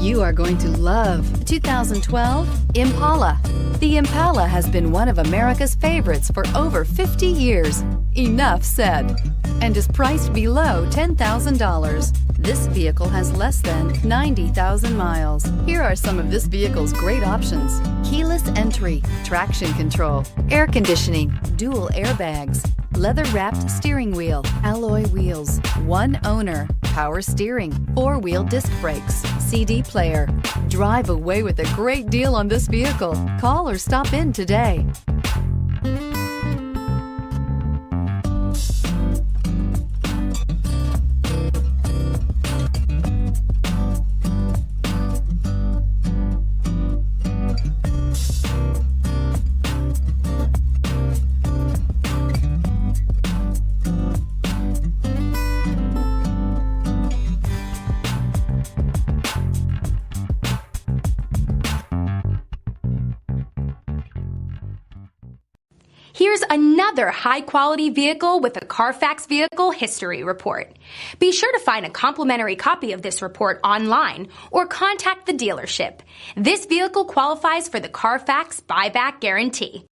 You are going to love 2012 Impala. The Impala has been one of America's favorites for over 50 years. Enough said. And is priced below $10,000. This vehicle has less than 90,000 miles. Here are some of this vehicle's great options: keyless entry, traction control, air conditioning, dual airbags, leather-wrapped steering wheel, alloy wheels, one owner, power steering, four-wheel disc brakes, CD player. Drive away with a great deal on this vehicle. Call or stop in today. Here's another high-quality vehicle with a CARFAX Vehicle History Report. Be sure to find a complimentary copy of this report online or contact the dealership. This vehicle qualifies for the CARFAX Buyback Guarantee.